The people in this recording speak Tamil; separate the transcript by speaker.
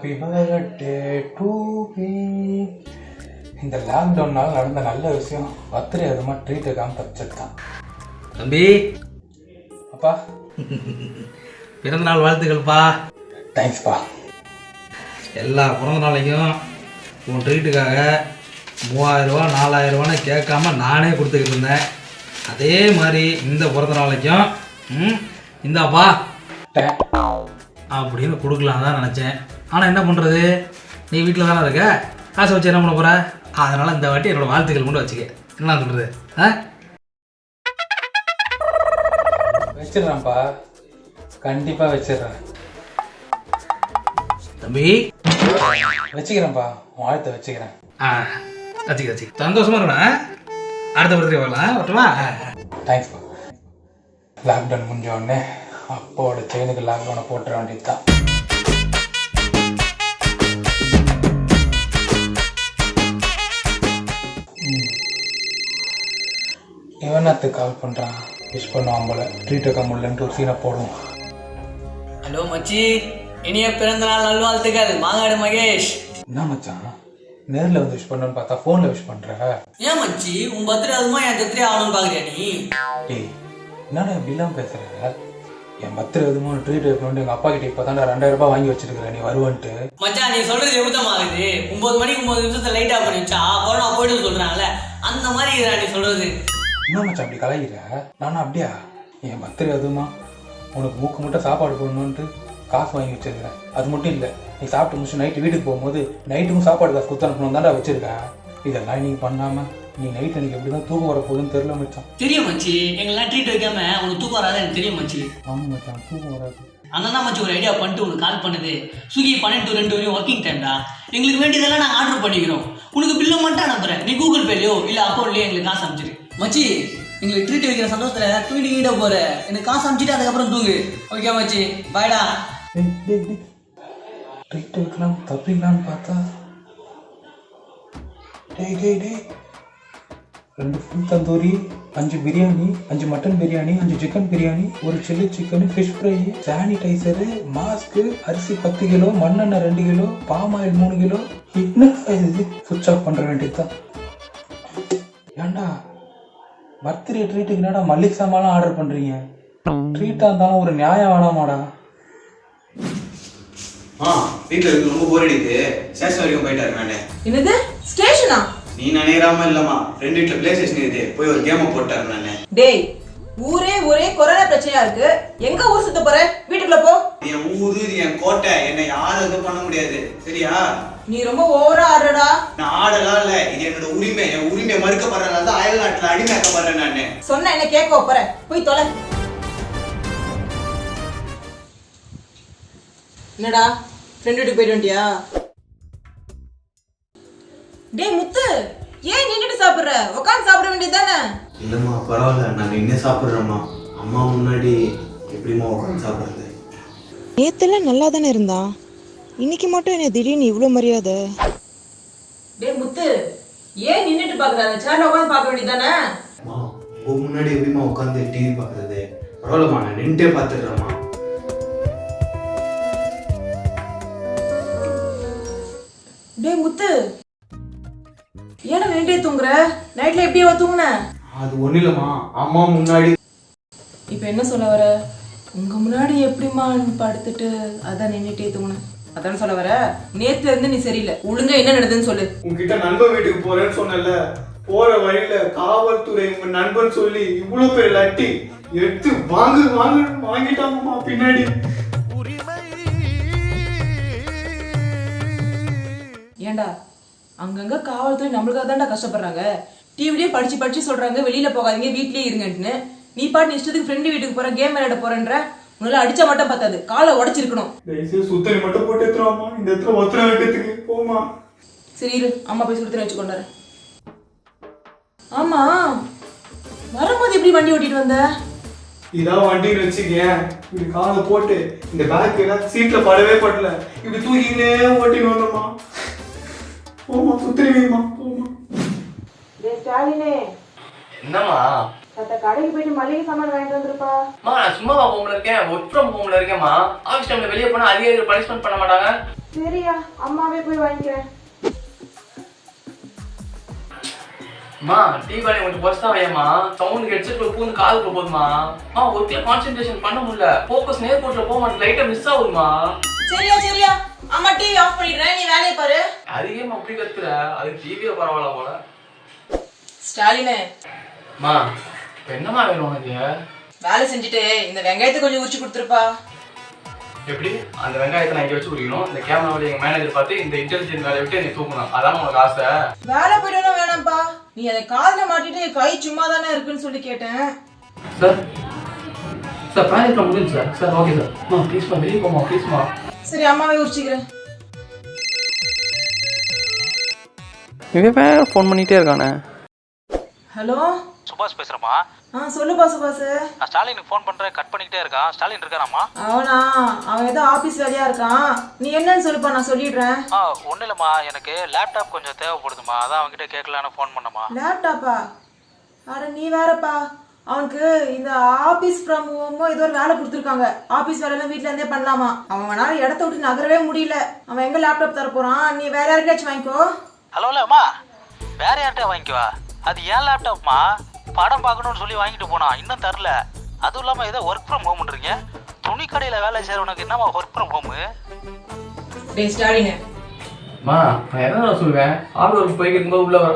Speaker 1: Happy birthday to me. இந்த லாக்டவுனால் நடந்த நல்ல விஷயம் பர்த்டே அதுமா ட்ரீட் இருக்காமல் தப்பிச்சிருக்கான்.
Speaker 2: தம்பி
Speaker 1: அப்பா
Speaker 2: பிறந்தநாள் வாழ்த்துக்கள்ப்பா.
Speaker 1: தேங்க்ஸ்ப்பா.
Speaker 2: எல்லா பிறந்த நாளைக்கும் உன் ட்ரீட்டுக்காக 3000 ரூபா 4000 ரூபான்னு கேட்காம நானே கொடுத்துக்கிட்டு இருந்தேன். அதே மாதிரி இந்த பிறந்த நாளைக்கும் இந்தாப்பா அப்படின்னு கொடுக்கலாம் தான் நினச்சேன். ஆனால் என்ன பண்ணுறது, நீ வீட்டில் தானே இருக்க, காசை வச்சு என்ன பண்ண போகிற? அதனால் இந்த வாட்டி என்னோடய வாழ்த்துக்கள் கொண்டு வச்சுக்க. என்ன சொல்கிறது?
Speaker 1: வச்சிடுறேன்ப்பா, கண்டிப்பாக வச்சிடுறேன்.
Speaker 2: தம்பி
Speaker 1: வச்சுக்கிறேன்ப்பா, வாழ்த்தை வச்சுக்கிறேன்.
Speaker 2: வச்சுக்க சந்தோஷமாக இருக்கணும். அடுத்த பர்த்டே வரலாம் வரட்டுமா?
Speaker 1: தேங்க்ஸ்ப்பா. லாக்டவுன் முடிஞ்ச உடனே அப்பாவோட செயினுக்கு லாக்டவுனை போட்டுற வேண்டியது தான். இவனத்துக்கு கால் பண்ணுறான், விஷ் பண்ணுவான் போல. ட்ரீட் வைக்க முடியலன்ட்டு ஒரு சீனை போடுவோம்.
Speaker 3: ஹலோ மச்சி, இனிய பிறந்த நாள் நல்வாழ்த்துக்கள். மாங்காடு மகேஷ்.
Speaker 1: என்ன மச்சான், நேரில் வந்து விஷ் பண்ணணும்னு பார்த்தா ஃபோனில் விஷ் பண்ணுற?
Speaker 3: ஏன் மச்சி, உன் பர்த்டே அதுமா என் பர்த்டே ஆகணும்னு பார்க்குறியா நீ?
Speaker 1: டேய் என்னடா இப்படிலாம் பேசுகிற? என் பர்த்டே எதுமோ ட்ரீட் வைக்கணும்னு எங்கள் அப்பா கிட்ட இப்போ தான் 2000 ரூபாய் வாங்கி வச்சிருக்கிறேன், நீ வருவன்ட்டு.
Speaker 3: மச்சான் நீ சொல்றது எவ்வளோமாகுது? 9 மணிக்கு 9 நிமிஷத்தை லைட் ஆஃப் பண்ணி வச்சா கொரோனா போய்ட்டு சொல்கிறாங்கல்ல, அந்த மாதிரி இதுடா நீ சொல்கிறது.
Speaker 1: என்ன மச்சான் அப்படி கலாயிற? நானும் அப்படியா? என் பர்த்டே அதுமா உனக்கு மூக்கு மட்டும் சாப்பாடு போடணுன்ட்டு காசு வாங்கி வச்சிருக்கிறேன். அது மட்டும் இல்லை, நீ சாப்பிட்டு முடிச்சு நைட்டு வீட்டுக்கு போகும்போது நைட்டுக்கும் சாப்பாடு காசு கொடுத்து அனுப்பணும் தான்டா வச்சிருக்கேன். இதெல்லாம் நீ பண்ணாமல் நீ நைட் எனக்கு எப்படி தான் தூக்கம் வர போகுதுன்னு தெரியல மச்சான்.
Speaker 3: தெரியும் மச்சி, எங்கெல்லாம் ட்ரீட் வைக்காம உனக்கு தூக்கம் வராது எனக்கு தெரியும் மச்சி.
Speaker 1: ஆமாம் மச்சான், தூக்கம் வராது.
Speaker 3: அந்த தான் மச்சி ஒரு ஐடியா பண்ணிட்டு உனக்கு கால் பண்ணுது. ஸ்விக்கி 12 to 2 வரையும் ஒர்க்கிங் டைம்டா. எங்களுக்கு வேண்டியதெல்லாம் நாங்கள் ஆர்டர் பண்ணிக்கிறோம். உனக்கு பில்லை மட்டும் அனுப்புகிறேன். நீ கூகுள் பேலையோ இல்லை அக்கௌண்ட்லேயோ எங்களுக்கு காசு அனுப்பிச்சிரு. மச்சி எங்களுக்கு ட்ரீட் வைக்கிற சந்தோஷத்தில் தூங்கிட்டு போகிற எனக்கு காசு அனுப்பிச்சிட்டு அதுக்கப்புறம் தூங்கு. ஓகே மச்சி, பாய்டா.
Speaker 1: ட்ரீட் வைக்கலாம் தப்பிக்கலான்னு பார்த்தா டேய் 2 full tandoori, 5 biryani, 5 mutton biryani, 5 chicken biryani, 1 chilli chicken, fish fry, sanitiser, mask, அரிசி 10 கிலோ, மண்ணெண்ணெய் 2 கிலோ, பாம் ஆயில் 3 கிலோ. என்ன இது? சுவிட்ச் ஆஃப் பண்ணுற வேண்டியது தான். ஏண்டா பர்த்டே ட்ரீட்டுக்கு என்னடா மல்லிகை சாமான்லாம் ஆர்டர் பண்ணுறீங்க? ட்ரீட்டாக இருந்தாலும் ஒரு நியாயம் வேணாமாடா?
Speaker 4: வீட்டில் இருக்கு ரொம்ப போர் அடிக்குது, ஸ்டேஷன் வரைக்கும் போயிட்டாரு. நானே
Speaker 5: என்னது ஸ்டேஷனா?
Speaker 4: நீ நினைக்கிறாம இல்லம்மா, ஃப்ரெண்ட் வீட்டில் பிளே ஸ்டேஷன் இருக்குது, போய் ஒரு கேமை போட்டாரு. நானே
Speaker 5: டேய் ஒரே கொரோனா பிரச்சனையா இருக்கு, எங்க ஊர் சுத்த போற? வீட்டுக்குள்ள போ.
Speaker 4: என் ஊரு இது, என் கோட்டை, என்னை யாரும் எதுவும் பண்ண முடியாது, சரியா?
Speaker 5: நீ ரொம்ப ஓவரா ஆடுறடா.
Speaker 4: நான் ஆடலாம் இல்ல, இது என்னோட உரிமை. என் உரிமையை மறுக்கப்படுறதுனால தான் அயல் நாட்டில் அடிமையாக்கப்படுறேன். நானு
Speaker 5: சொன்ன என்ன கேட்க போற? போய் தொலை. என்னடா ஃப்ரெண்ட் வீட்டுக்கு போயிட்டு வந்துட்டியா? டேய் முத்து, ஏன் நின்னுட்டு சாப்பிடுற? உட்காந்து சாப்பிட வேண்டியதுதானே?
Speaker 4: இல்லம்மா பரவாயில்ல, நான் நின்று சாப்பிட்றேம்மா. அம்மா முன்னாடி எப்படிமா உட்காந்து சாப்பிட்றது?
Speaker 6: நேத்தெல்லாம் நல்லா தானே இருந்தா, இன்னைக்கு மட்டும் என்ன திடீர்னு இவ்வளோ மரியாதை?
Speaker 5: டேய் முத்து, ஏன் நின்னுட்டு பாக்குற? அந்த சேர்ல உட்காந்து பார்க்க வேண்டியதுதானே?
Speaker 4: அம்மா உன் முன்னாடி எப்படிமா உட்காந்து டிவி பார்க்கறது? பரவாயில்லம்மா, நான் நின்றுட்டே பார்த்துடுறேம்மா.
Speaker 5: டேய் முத்து, ஏன்னா நைட்டே தூங்குற? நைட்ல எப்படியே தூங்குன?
Speaker 4: அது ஒன்றும் இல்லைம்மா, அம்மா முன்னாடி.
Speaker 5: இப்போ என்ன சொல்ல வர? உங்க முன்னாடி எப்படிமா படுத்துட்டு அதான் நின்றுட்டே தூங்குன அதான் சொல்ல வர? நேத்துல இருந்து நீ சரியில்லை. ஒழுங்கா என்ன நடக்குதுன்னு சொல்லு.
Speaker 4: உங்ககிட்ட நண்பன் வீட்டுக்கு போறேன்னு சொன்னல, போற வழியில காவல்துறை உங்க நண்பன் சொல்லி இவ்வளவு பேர் லட்டி எடுத்து வாங்கிட்டாங்கம்மா பின்னாடி.
Speaker 5: ஏண்டா அங்கங்க காவல்துறை நம்மளுக்காக தான்டா கஷ்டப்படுறாங்க. டிவிலேயே படிச்சு சொல்றாங்க வெளியில போகாதீங்க வீட்லயே இருங்கன்னு. நீ பாட்டு இஷ்டத்துக்கு ஃப்ரெண்டு வீட்டுக்கு போற, கேம் விளையாட போறேன்ற. உன்னால அடிச்சா மட்டும் பார்த்தாது, காலை உடைச்சிருக்கணும்.
Speaker 4: சுத்தரி மட்டும் போட்டு எடுத்துருவாமா, இந்த இடத்துல ஒத்தனை வைக்கிறதுக்கு போமா.
Speaker 5: சரி இரு, அம்மா போய் சுத்தனை வச்சுக்கொண்டாரு. ஆமா வரும்போது எப்படி வண்டி ஓட்டிட்டு வந்த?
Speaker 4: இதான் வண்டின்னு வச்சுக்கேன். இப்படி காலை போட்டு இந்த பேக் சீட்ல படவே படல, இப்படி தூக்கினே ஓட்டின்னு வந்தோமா. போமா சுத்தரி வைமா போமா.
Speaker 5: ஸ்டாலினே
Speaker 7: என்னம்மா?
Speaker 5: கடைக்கு போயிட்டு மளிகை சாமான் வாங்கிட்டு வந்துருப்பா.
Speaker 7: நான் சும்மாவா ஹோம்ல இருக்கேன், ஒர்க் ஃப்ரம் ஹோம்ல இருக்கேன்மா. ஆஃபீஸ் டைம்ல வெளியே போனா அதிகாரிகள் பனிஷ்மெண்ட் பண்ண மாட்டாங்க.
Speaker 5: சரியா, அம்மாவே போய் வாங்கிக்கிறேன்.
Speaker 7: அம்மா தீபாவளி கொஞ்சம் பொறுத்தா வையம்மா. சவுண்ட் ஹெட்செட்ல பூந்து காதுக்குள்ள போகுதுமா. ஒர்க்ல கான்சென்ட்ரேஷன் பண்ண முடியல. ஃபோக்கஸ் நேர்கோட்ல போக மாட்டேன், லைட்டா மிஸ் ஆகுதுமா.
Speaker 5: சரியா, அம்மா டிவி ஆஃப் பண்ணிடுறேன், நீ வேலையை பாரு.
Speaker 7: அதுக்கே அப்படி கத்துற, அதுக்கு டிவியே பரவாயில்ல போல.
Speaker 5: ஸ்டாலினே,
Speaker 7: அம்மா இப்ப என்னம்மா வேணும் உனக்கு?
Speaker 5: வேலை செஞ்சுட்டு இந்த வெங்காயத்தை கொஞ்சம் உரிச்சு கொடுத்துருப்பா.
Speaker 7: எப்படி அந்த வெங்காயத்தை நான் இங்க வச்சு குடிக்கணும், இந்த கேமராவில் எங்க மேனேஜர் பார்த்து இந்த இன்டெலிஜென்ட் வேலையை விட்டு நீ தூக்கணும், அதான் உனக்கு ஆசை?
Speaker 5: வேலை போயிடணும் வேணாம்ப்பா, நீ அதை காதுல மாட்டிட்டு கை சும்மா தானே இருக்குன்னு சொல்லி கேட்டேன்.
Speaker 7: சார் சார் ப்ராஜெக்ட்ல முடிஞ்சு சார். Sir okay sir. அம்மா ப்ளீஸ்மா வெளியே போமா ப்ளீஸ்மா.
Speaker 5: சரி, அம்மாவே உரிச்சிக்கிறேன்.
Speaker 7: இவன் வேற ஃபோன் பண்ணிட்டே இருக்கானே.
Speaker 5: ஹலோ
Speaker 2: சுபாஷ் பேசுறமா?
Speaker 5: சொல்லுப்பா சுபாஷ்.
Speaker 2: நான் ஸ்டாலினுக்கு ஃபோன் பண்றேன், கட் பண்ணிக்கிட்டே இருக்கான். ஸ்டாலின் இருக்காராமா?
Speaker 5: அவன் ஏதோ ஆபீஸ் வேலையா இருக்கான். நீ என்னன்னு சொல்லுப்பா, நான் சொல்லிடுறேன்.
Speaker 2: ஒன்றும் இல்லைம்மா, எனக்கு லேப்டாப் கொஞ்சம் தேவைப்படுதுமா, அதான் அவன்கிட்ட கேட்கலான்னு ஃபோன் பண்ணமா.
Speaker 5: லேப்டாப்பா? அட நீ வேறப்பா, அவனுக்கு இந்த ஆபீஸ் ஃப்ரம் ஹோமோ ஏதோ ஒரு வேலை கொடுத்துருக்காங்க. ஆபீஸ் வேலையெல்லாம் வீட்டுல இருந்தே பண்ணலாமா. அவனால இடத்த விட்டு நகரவே முடியல. அவன் எங்க லேப்டாப் தர போறான்? நீ வேற யாருக்காச்சும் வாங்கிக்கோ.
Speaker 2: ஹலோ அம்மா, வேற யார்கிட்ட வாங்கிக்குவா? அது ஏன் லேப்டாப்மா, படம் பார்க்கணும்னு சொல்லி வாங்கிட்டு போனா, இன்னும் தரல. அதுவும் இல்லாம ஏதோ ஒர்க் ஃப்ரம் ஹோம்ன்றீங்க. துணி கடையில வேலை செய்யறவனுக்கு என்னமா ஒர்க் ஃப்ரம் ஹோம்?
Speaker 5: டேய் ஸ்டாலின்,
Speaker 7: அம்மா நான் என்ன சொல்லுவேன், ஆள் ஒர்க் போய்க்கு இருக்கும்போது உள்ள வர